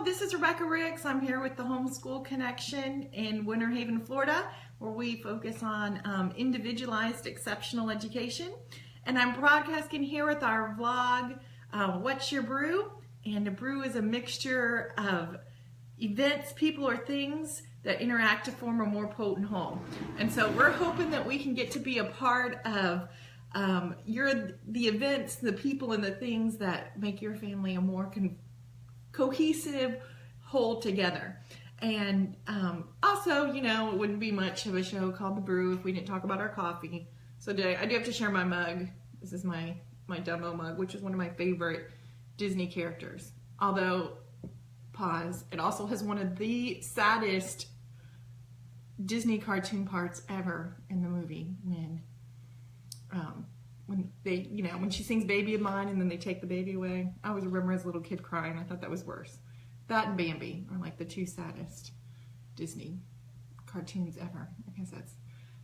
this is Rebecca Ricks. I'm here with the Homeschool Connection in Winter Haven, Florida, where we focus on individualized exceptional education. And I'm broadcasting here with our vlog, What's Your Brew? And a brew is a mixture of events, people, or things that interact to form a more potent whole. And so we're hoping that we can get to be a part of the events, the people, and the things that make your family a more cohesive whole together. And also, you know, it wouldn't be much of a show called The Brew if we didn't talk about our coffee. So today I do have to share my mug. This is my Dumbo mug, which is one of my favorite Disney characters. Although, pause, it also has one of the saddest Disney cartoon parts ever in the movie when they, you know, when she sings Baby of Mine and then they take the baby away. I always remember as a little kid crying. I thought that was worse. That and Bambi are like the two saddest Disney cartoons ever. I guess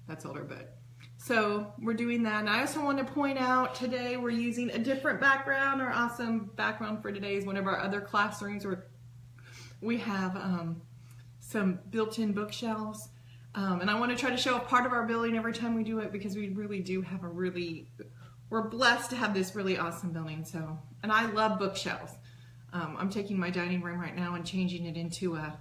that's older, but so we're doing that. And I also want to point out today we're using a different background. Our awesome background for today is one of our other classrooms where we have some built-in bookshelves. And I want to try to show a part of our building every time we do it because we really do have we're blessed to have this really awesome building. So, and I love bookshelves. I'm taking my dining room right now and changing it into a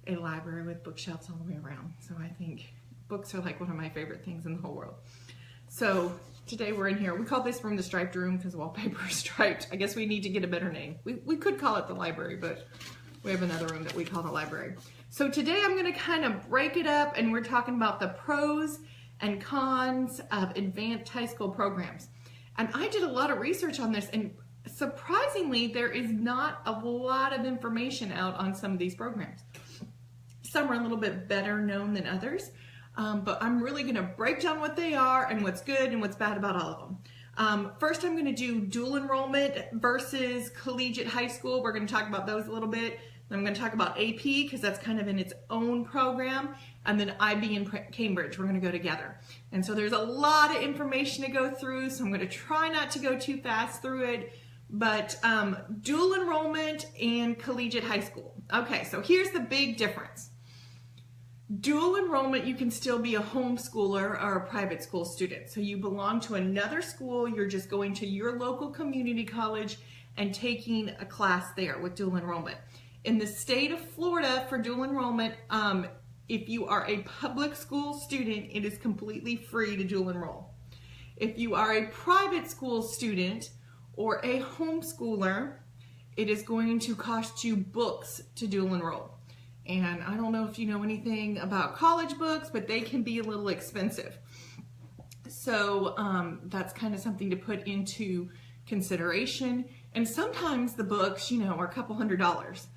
library with bookshelves all the way around. So I think books are like one of my favorite things in the whole world. So today we're in here. We call this room the striped room because the wallpaper is striped. I guess we need to get a better name. We could call it the library, but we have another room that we call the library. So today I'm going to kind of break it up and we're talking about the pros and cons of advanced high school programs. And I did a lot of research on this, and surprisingly there is not a lot of information out on some of these programs. Some are a little bit better known than others, but I'm really going to break down what they are and what's good and what's bad about all of them. First I'm going to do dual enrollment versus collegiate high school. We're going to talk about those a little bit. Then I'm going to talk about AP because that's kind of in its own program, and then IB and Cambridge, we're going to go together. And so there's a lot of information to go through, so I'm going to try not to go too fast through it, but dual enrollment and collegiate high school. Okay, so here's the big difference. Dual enrollment, you can still be a homeschooler or a private school student. So you belong to another school, you're just going to your local community college and taking a class there with dual enrollment. In the state of Florida, for dual enrollment, if you are a public school student, it is completely free to dual enroll. If you are a private school student or a homeschooler, it is going to cost you books to dual enroll. And I don't know if you know anything about college books, but they can be a little expensive. So that's kind of something to put into consideration. And sometimes the books, you know, are a couple $100.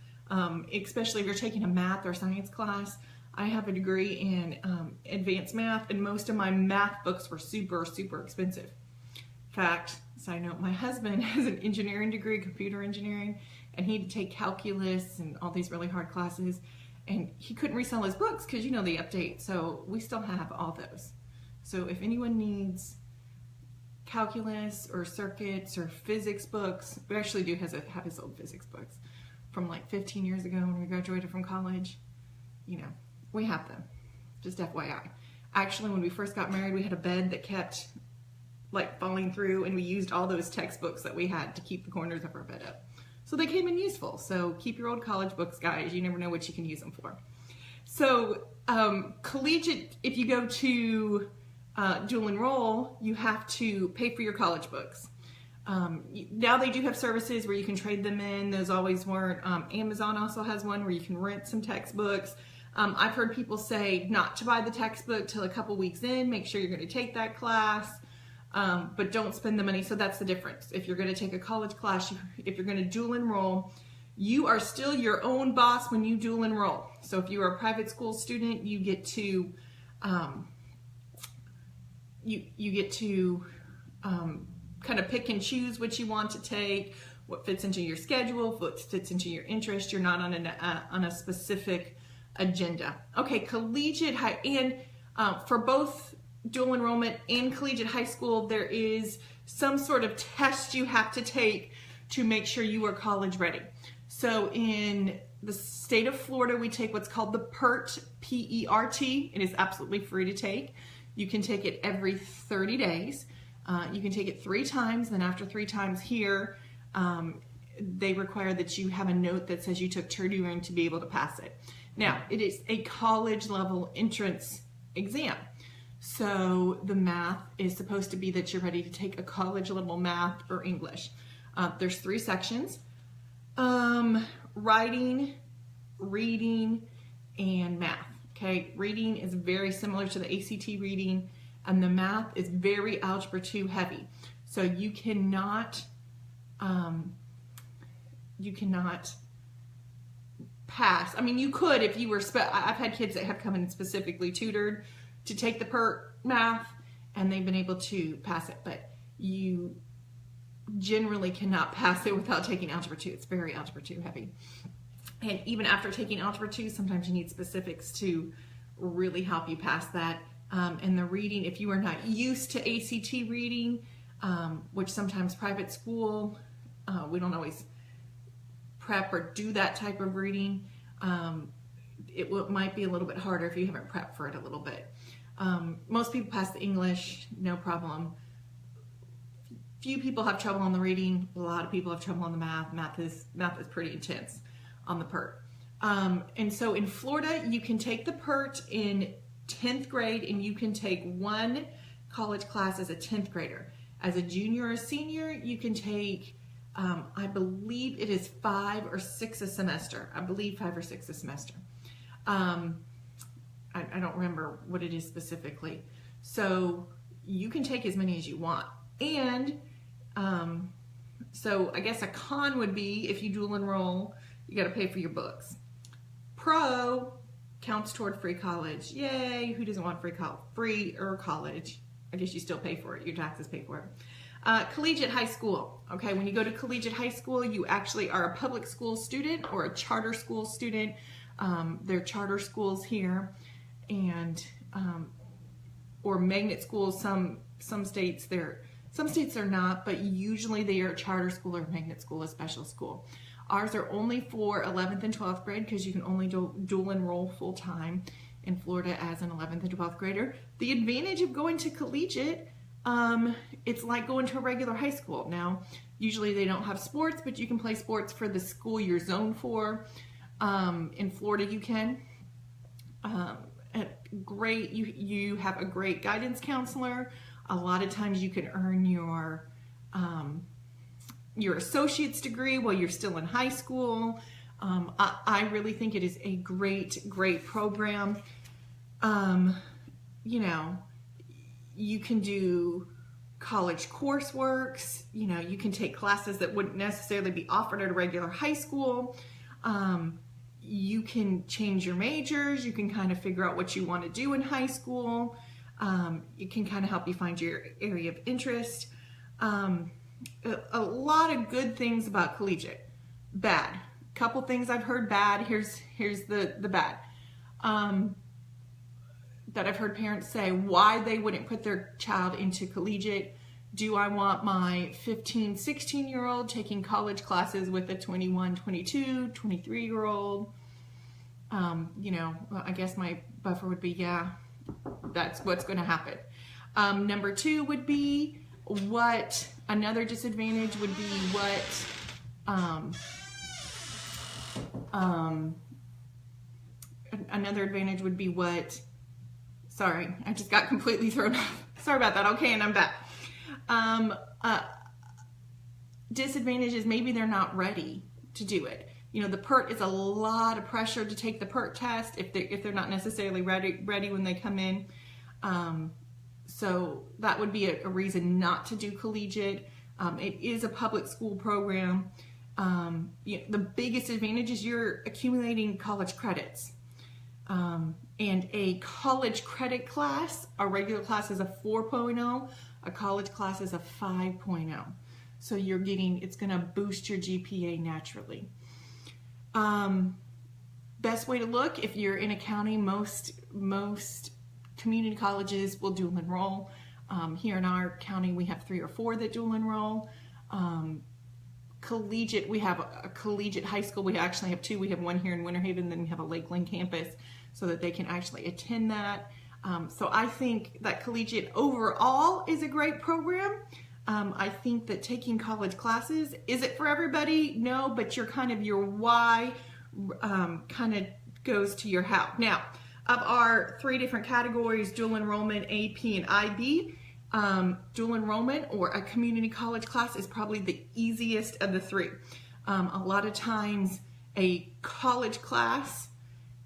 Especially if you're taking a math or science class. I have a degree in advanced math, and most of my math books were super, super expensive. In fact, side note, my husband has an engineering degree, computer engineering, and he had to take calculus and all these really hard classes, and he couldn't resell his books because, you know, they update, so we still have all those. So if anyone needs calculus or circuits or physics books, we actually do have his old physics books from like 15 years ago when we graduated from college. You know, we have them, just FYI. Actually, when we first got married, we had a bed that kept like falling through, and we used all those textbooks that we had to keep the corners of our bed up. So they came in useful. So keep your old college books, guys. You never know what you can use them for. So collegiate, if you go to dual enroll, you have to pay for your college books. Now they do have services where you can trade them in. Those always weren't. Amazon also has one where you can rent some textbooks. I've heard people say not to buy the textbook till a couple weeks in. Make sure you're going to take that class, but don't spend the money. So that's the difference. If you're going to take a college class, if you're going to dual enroll, you are still your own boss when you dual enroll. So if you are a private school student, you get to kind of pick and choose what you want to take, what fits into your schedule, what fits into your interest. You're not on a specific agenda. Okay, collegiate high, and for both dual enrollment and collegiate high school, there is some sort of test you have to take to make sure you are college ready. So in the state of Florida, we take what's called the PERT, P-E-R-T. It is absolutely free to take. You can take it every 30 days. You can take it 3 times, then after 3 times here, they require that you have a note that says you took tutoring to be able to pass it. Now, it is a college level entrance exam. So the math is supposed to be that you're ready to take a college level math or English. There's 3 sections: writing, reading, and math. Okay, reading is very similar to the ACT reading, and the math is very Algebra 2 heavy. So you cannot pass. I mean, you could if you were, I've had kids that have come in specifically tutored to take the PERT math, and they've been able to pass it, but you generally cannot pass it without taking Algebra 2. It's very Algebra 2 heavy. And even after taking Algebra 2, sometimes you need specifics to really help you pass that. And the reading, if you are not used to ACT reading, which sometimes private school, we don't always prep or do that type of reading. It might be a little bit harder if you haven't prepped for it a little bit. Most people pass the English, no problem. Few people have trouble on the reading. A lot of people have trouble on the math. Math is pretty intense on the PERT. And so in Florida, you can take the PERT in 10th grade, and you can take 1 college class as a 10th grader. As a junior or senior, you can take, I believe it is 5 or 6 a semester. I believe 5 or 6 a semester. I don't remember what it is specifically. So you can take as many as you want. And so I guess a con would be if you dual enroll, you got to pay for your books. Pro counts toward free college. Yay, who doesn't want free college? I guess you still pay for it. Your taxes pay for it. Collegiate high school. Okay, when you go to collegiate high school, you actually are a public school student or a charter school student. There are charter schools here, and or magnet schools. Some states are not, but usually they are a charter school or magnet school, a special school. Ours are only for 11th and 12th grade because you can only dual enroll full time in Florida as an 11th and 12th grader. The advantage of going to collegiate, it's like going to a regular high school. Now, usually they don't have sports, but you can play sports for the school you're zoned for. In Florida, you can. You have a great guidance counselor. A lot of times you can earn your associate's degree while you're still in high school. I really think it is a great program. You know, you can do college courseworks. You know, you can take classes that wouldn't necessarily be offered at a regular high school. You can change your majors. You can kind of figure out what you want to do in high school. It can kind of help you find your area of interest. A lot of good things about collegiate. Bad. Couple things I've heard bad. Here's the bad. That I've heard parents say why they wouldn't put their child into collegiate. Do I want my 15, 16-year-old taking college classes with a 21, 22, 23-year-old? You know, I guess my buffer would be, yeah, that's what's going to happen. Number 2 would be another disadvantage would be another advantage would be sorry, I just got completely thrown off. Sorry about that. Okay, and I'm back. Disadvantage is maybe they're not ready to do it. You know, the PERT is a lot of pressure to take the PERT test if they're not necessarily ready when they come in. So that would be a reason not to do collegiate. It is a public school program. You know, the biggest advantage is you're accumulating college credits. And a college credit class, a regular class is a 4.0, a college class is a 5.0. So it's going to boost your GPA naturally. Best way to look, if you're in a county, most community colleges will dual enroll. Here in our county, we have 3 or 4 that dual enroll. collegiate, we have a collegiate high school. We actually have two. We have one here in Winter Haven, then we have a Lakeland campus so that they can actually attend that. So I think that collegiate overall is a great program. I think that taking college classes, is it for everybody? No, but your why kind of goes to your how. Now, of our three different categories, dual enrollment, AP, and IB, dual enrollment or a community college class is probably the easiest of the three. A lot of times a college class,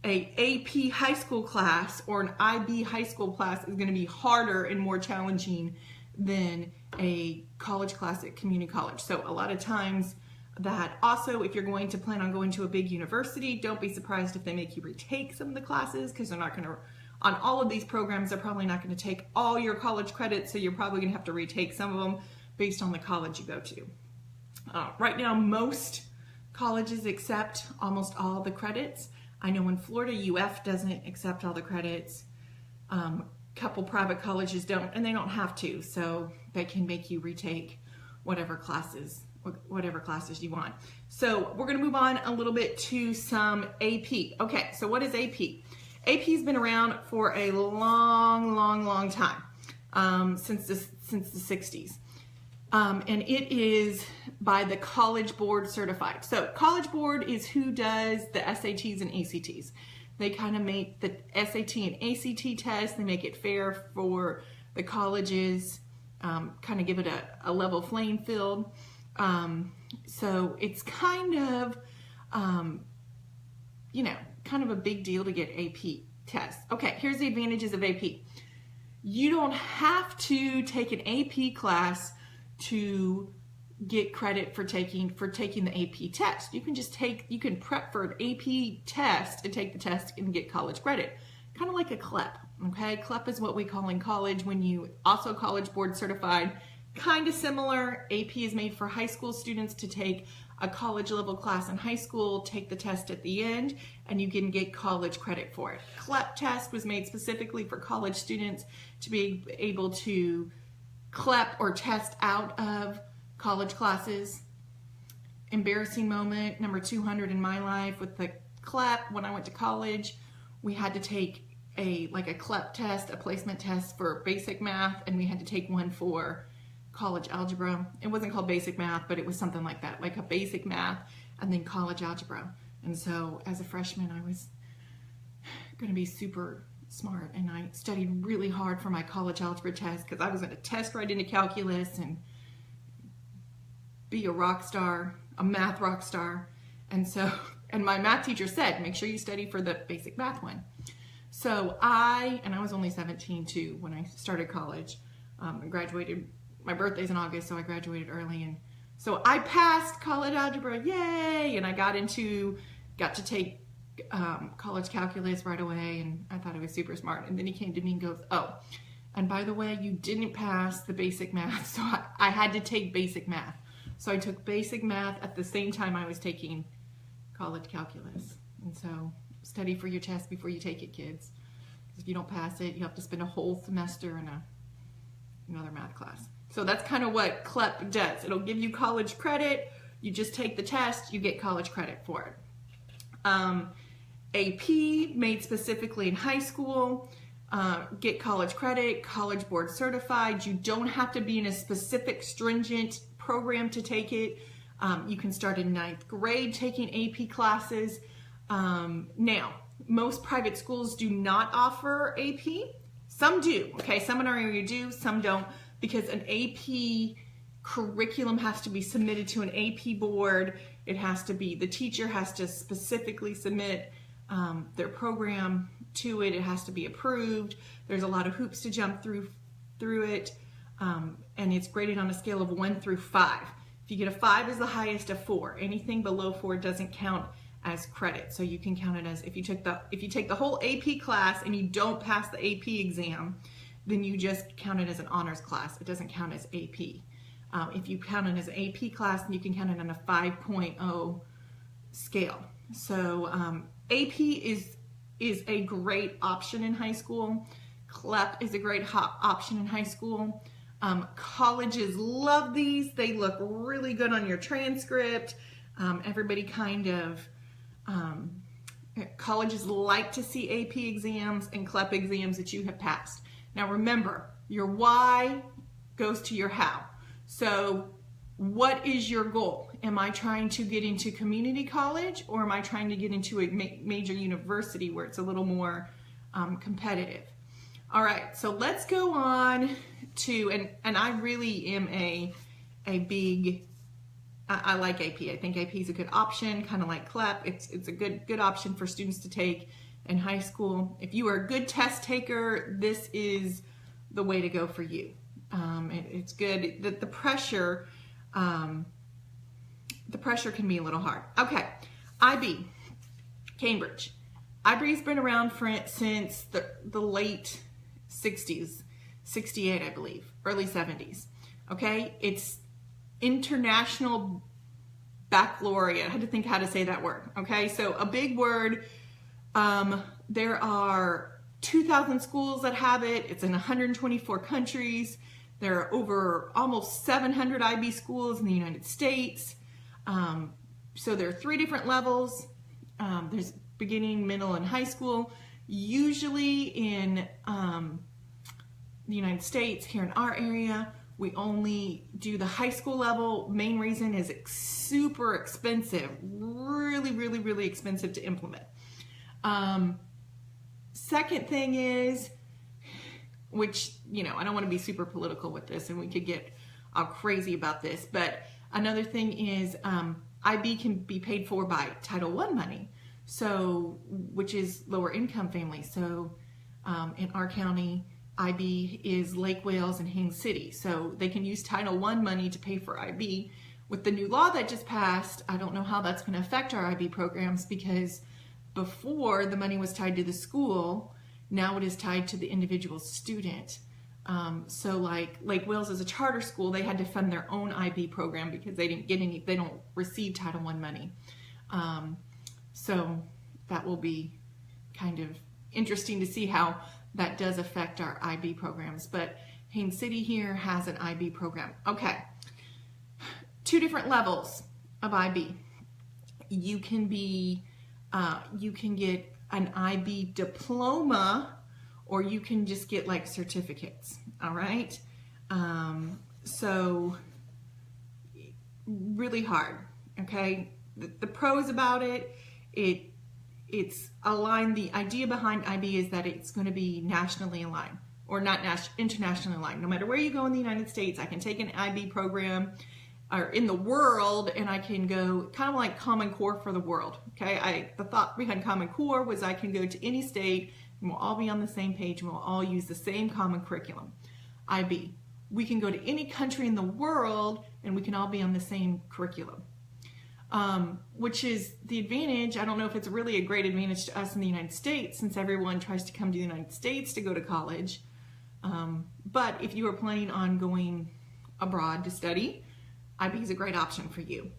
a AP high school class, or an IB high school class is going to be harder and more challenging than a college class at community college. So a lot of times that also, if you're going to plan on going to a big university, don't be surprised if they make you retake some of the classes, because they're not going to, on all of these programs, they're probably not going to take all your college credits, so you're probably going to have to retake some of them based on the college you go to. Right now, most colleges accept almost all the credits. I know in Florida, UF doesn't accept all the credits. Couple private colleges don't, and they don't have to, so they can make you retake whatever classes you want. So we're going to move on a little bit to some AP. Okay, so what is AP? AP's been around for a long time, since the 60s. And it is by the College Board certified. So College Board is who does the SATs and ACTs. They kind of make the SAT and ACT test, they make it fair for the colleges, kind of give it a level playing field. So it's kind of, kind of a big deal to get AP tests. Okay, here's the advantages of AP. You don't have to take an AP class to get credit for taking the AP test. You can prep for an AP test and take the test and get college credit. Kind of like a CLEP, okay? CLEP is what we call in college when you also College Board certified. Kind of similar. AP is made for high school students to take a college level class in high school, take the test at the end, and you can get college credit for it. CLEP test was made specifically for college students to be able to CLEP or test out of college classes. Embarrassing moment, number 200 in my life with the CLEP. When I went to college, we had to take a CLEP test, a placement test for basic math, and we had to take one for college algebra. It wasn't called basic math, but it was something like that, like a basic math and then college algebra. And so as a freshman, I was going to be super smart, and I studied really hard for my college algebra test because I was going to test right into calculus and be a rock star, a math rock star. And so, and my math teacher said, make sure you study for the basic math one. So I was only 17 too when I started college. I graduated, my birthday's in August, so I graduated early. And so I passed college algebra, yay! And I got to take college calculus right away, and I thought I was super smart. And then he came to me and goes, oh, and by the way, you didn't pass the basic math, so I had to take basic math. So I took basic math at the same time I was taking college calculus. And so study for your test before you take it, kids. If you don't pass it, you have to spend a whole semester in another math class. So that's kind of what CLEP does. It'll give you college credit. You just take the test, you get college credit for it. AP, made specifically in high school, get college credit, College Board certified. You don't have to be in a specific stringent program to take it. You can start in 9th grade taking AP classes. Now, most private schools do not offer AP. Some do, okay? Some in our area do, some don't, because an AP curriculum has to be submitted to an AP board. It has to be, the teacher has to specifically submit their program to it. It has to be approved. There's a lot of hoops to jump through it, and it's graded on a scale of 1 through 5. If you get a 5 is the highest of 4. Anything below 4 doesn't count as credit. So you can count it as, if you take the whole AP class and you don't pass the AP exam, then you just count it as an honors class. It doesn't count as AP. If you count it as an AP class, then you can count it on a 5.0 scale. So AP is a great option in high school. CLEP is a great option in high school. Colleges love these. They look really good on your transcript. Everybody kind of, colleges like to see AP exams and CLEP exams that you have passed. Now remember, your why goes to your how. So what is your goal? Am I trying to get into community college, or am I trying to get into a major university where it's a little more competitive? All right, so let's go on to, and I really am a big, I like AP. I think AP is a good option, kind of like CLEP. It's a good option for students to take in high school. If you are a good test taker, this is the way to go for you. It's good. The pressure can be a little hard. Okay, IB, Cambridge. IB's been around since the late 60s, 68, I believe, early 70s. Okay, it's International Baccalaureate. I had to think how to say that word. Okay, so a big word. There are 2,000 schools that have it. It's in 124 countries. There are over almost 700 IB schools in the United States. So there are 3 different levels. There's beginning, middle, and high school. Usually in the United States, here in our area, we only do the high school level. Main reason is it's super expensive, really expensive to implement. Second thing is, which, you know, I don't want to be super political with this and we could get all crazy about this, but another thing is IB can be paid for by Title I money, so which is lower income families. So in our county, IB is Lake Wales and Haines City, so they can use Title I money to pay for IB. With the new law that just passed, I don't know how that's going to affect our IB programs, because before the money was tied to the school, now it is tied to the individual student. So like Lake Wales is a charter school, they had to fund their own IB program because they didn't get any, they don't receive Title I money. So that will be kind of interesting to see how that does affect our IB programs. But Haines City here has an IB program. Okay, 2 different levels of IB. You can be, you can get an IB diploma, or you can just get like certificates. All right. So really hard. Okay. The pros about it, it's aligned. The idea behind IB is that it's going to be nationally aligned, or not internationally aligned. No matter where you go in the United States, I can take an IB program, or in the world, and I can go kind of like Common Core for the world. Okay, the thought behind Common Core was I can go to any state and we'll all be on the same page and we'll all use the same common curriculum. IB, we can go to any country in the world and we can all be on the same curriculum, which is the advantage. I don't know if it's really a great advantage to us in the United States, since everyone tries to come to the United States to go to college. But if you are planning on going abroad to study, IB is a great option for you.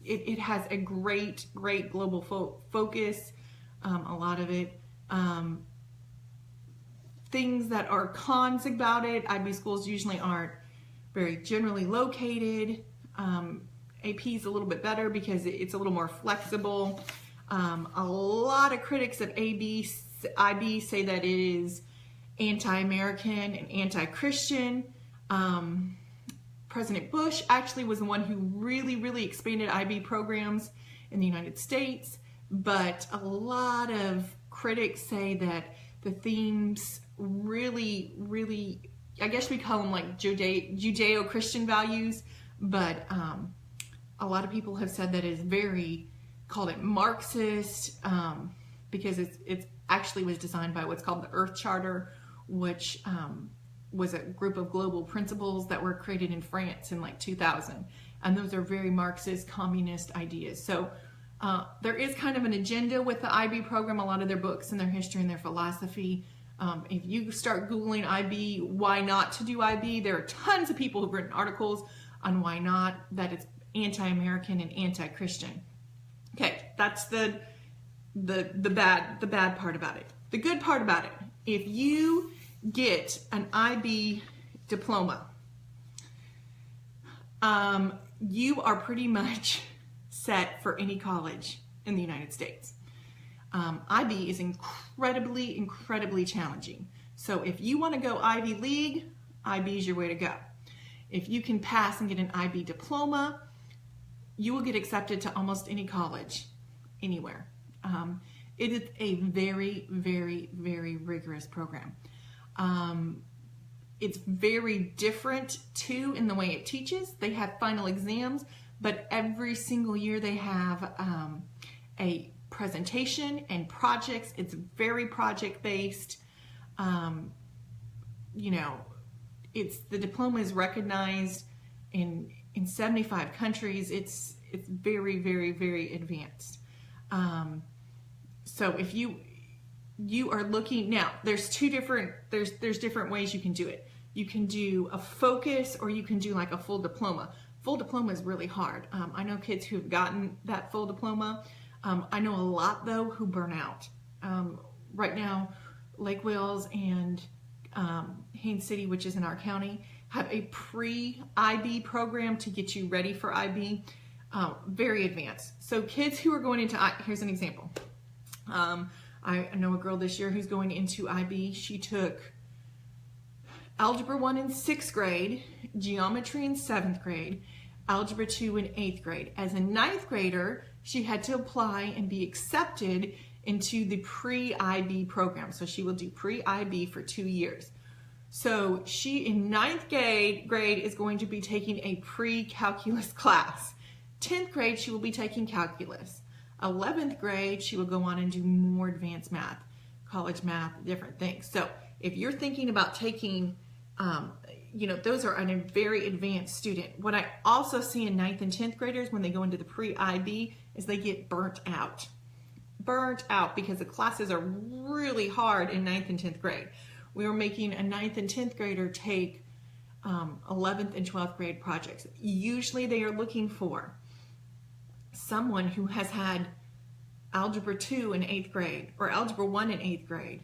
It has a great global focus, a lot of it. Things that are cons about it, IB schools usually aren't very generally located. AP is a little bit better because it's a little more flexible. A lot of critics of IB say that it is anti-American and anti-Christian. President Bush actually was the one who really expanded IB programs in the United States, but a lot of critics say that the themes really, I guess we call them like Judeo-Christian values, but a lot of people have said that it's called it Marxist, because it actually was designed by what's called the Earth Charter, which was a group of global principles that were created in France in like 2000. And those are very Marxist, communist ideas. So there is kind of an agenda with the IB program, a lot of their books and their history and their philosophy. If you start Googling IB, why not to do IB, there are tons of people who've written articles on why not, that it's anti-American and anti-Christian. Okay, that's the bad part about it. The good part about it, if you get an IB diploma, you are pretty much set for any college in the United States. IB is incredibly, incredibly challenging. So if you want to go Ivy League, IB is your way to go. If you can pass and get an IB diploma, you will get accepted to almost any college, anywhere. It is a very, very, very rigorous program. It's very different too in the way it teaches. They have final exams, but every single year they have a presentation and projects. It's very project based. You know, the diploma is recognized in 75 countries. It's very, very, very advanced. So if you are looking now, there's different ways you can do it. You can do a focus, or you can do like a full diploma. Full diploma is really hard. I know kids who've gotten that full diploma. I know a lot though who burn out. Right now, Lake Wales and Haines City, which is in our county, have a pre-IB program to get you ready for IB. Very advanced. So kids who are going into, here's an example. I know a girl this year who's going into IB. She took Algebra 1 in 6th grade, Geometry in 7th grade, Algebra 2 in 8th grade. As a 9th grader, she had to apply and be accepted into the pre-IB program. So she will do pre-IB for 2 years. So she in 9th grade is going to be taking a pre-calculus class. 10th grade, she will be taking calculus. 11th grade, she will go on and do more advanced math, college math, different things. So if you're thinking about taking, you know, those are a very advanced student. What I also see in 9th and 10th graders when they go into the pre-IB is they get burnt out because the classes are really hard in 9th and 10th grade. We were making a 9th and 10th grader take 11th and 12th grade projects. Usually they are looking for someone who has had Algebra 2 in 8th grade or Algebra 1 in 8th grade.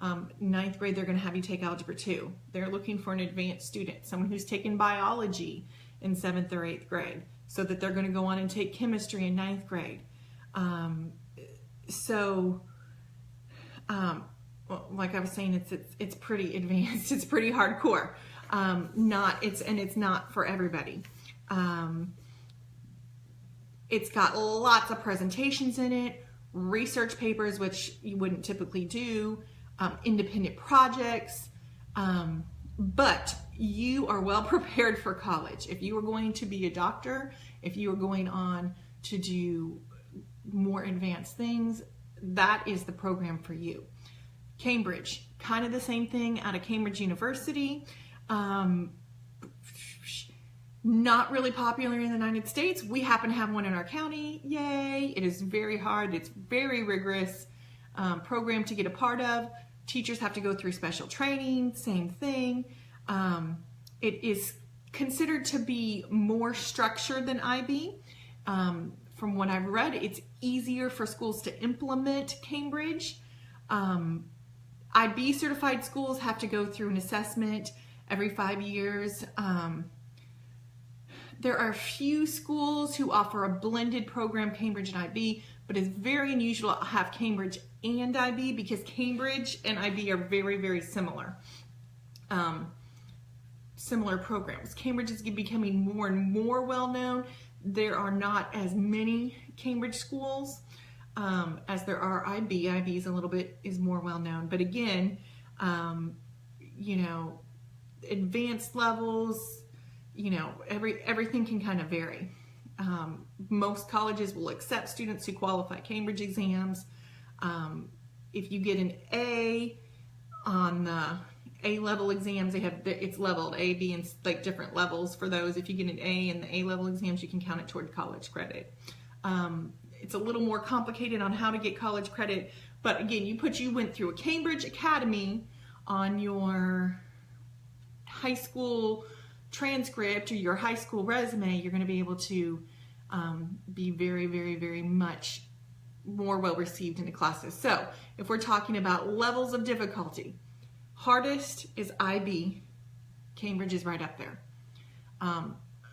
9th grade, they're going to have you take Algebra 2. They're looking for an advanced student, someone who's taken biology in 7th or 8th grade, so that they're going to go on and take chemistry in 9th grade. Well, like I was saying, it's pretty advanced. It's pretty hardcore. It's not for everybody. It's got lots of presentations in it, research papers, which you wouldn't typically do, independent projects, but you are well prepared for college. If you are going to be a doctor, if you are going on to do more advanced things, that is the program for you. Cambridge, kind of the same thing out of Cambridge University. Not really popular in the United States. We happen to have one in our county. Yay! It is very hard. It's very rigorous program to get a part of. Teachers have to go through special training. Same thing. It is considered to be more structured than IB. From what I've read, it's easier for schools to implement Cambridge. IB certified schools have to go through an assessment every 5 years. There are a few schools who offer a blended program, Cambridge and IB, but it's very unusual to have Cambridge and IB because Cambridge and IB are very, very similar. Similar programs. Cambridge is becoming more and more well-known. There are not as many Cambridge schools as there are IB. IB is more well-known, but again, you know, advanced levels, you know, everything can kind of vary. Most colleges will accept students who qualify Cambridge exams. If you get an A on the A-level exams, it's leveled A, B, and like different levels for those. If you get an A in the A-level exams, you can count it toward college credit. It's a little more complicated on how to get college credit, but again, you went through a Cambridge Academy on your high school transcript or your high school resume, you're going to be able to be very, very, very much more well received into classes. So if we're talking about levels of difficulty, Hardest is IB. Cambridge is right up there.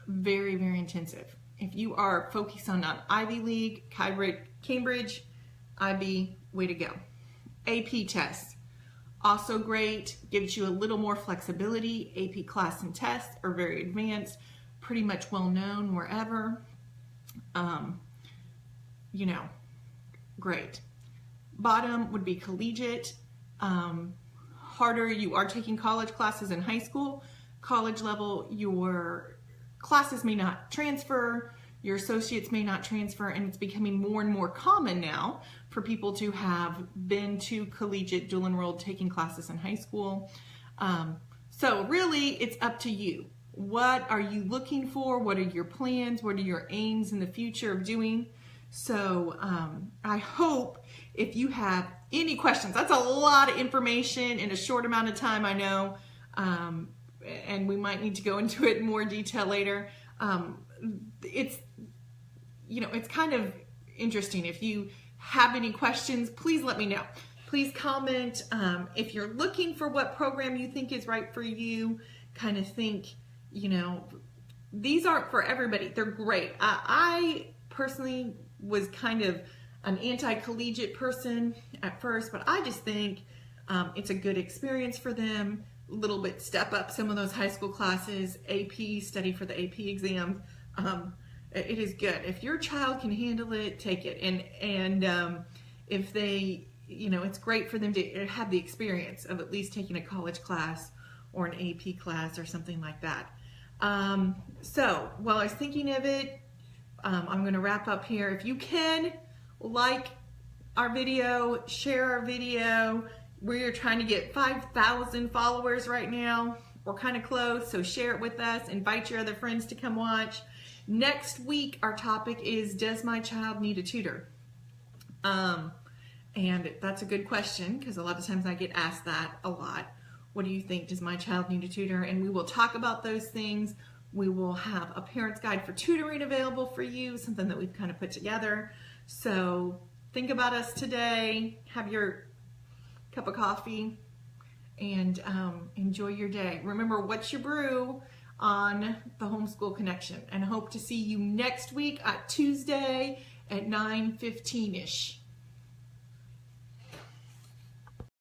Very, very intensive. If you are focused on an Ivy League, Cambridge, IB, way to go. AP test, also great, gives you a little more flexibility. AP class and tests are very advanced, pretty much well known wherever. You know, great. Bottom would be collegiate. Harder, you are taking college classes in high school. College level, your classes may not transfer, your associates may not transfer, and it's becoming more and more common now for people to have been to collegiate, dual enrolled, taking classes in high school. So really, it's up to you. What are you looking for? What are your plans? What are your aims in the future of doing? So I hope if you have any questions, that's a lot of information in a short amount of time, I know, and we might need to go into it in more detail later. It's, you know, it's kind of interesting. If you have any questions, please let me know. Please comment. If you're looking for what program you think is right for you, kind of think, you know, these aren't for everybody. They're great. I personally was kind of an anti-collegiate person at first, but I just think it's a good experience for them. A little bit step up some of those high school classes, AP, study for the AP exams. It is good. If your child can handle it, take it. And if they, you know, it's great for them to have the experience of at least taking a college class or an AP class or something like that. So while I was thinking of it, I'm going to wrap up here. If you can, like our video, share our video. We're trying to get 5,000 followers right now. We're kind of close, so share it with us. Invite your other friends to come watch. Next week, our topic is, does my child need a tutor? And that's a good question, because a lot of times I get asked that a lot. What do you think? Does my child need a tutor? And we will talk about those things. We will have a parent's guide for tutoring available for you, something that we've kind of put together. So think about us today, have your cup of coffee, and enjoy your day. Remember, what's your brew on the Homeschool Connection, and hope to see you next week at Tuesday at 9:15-ish.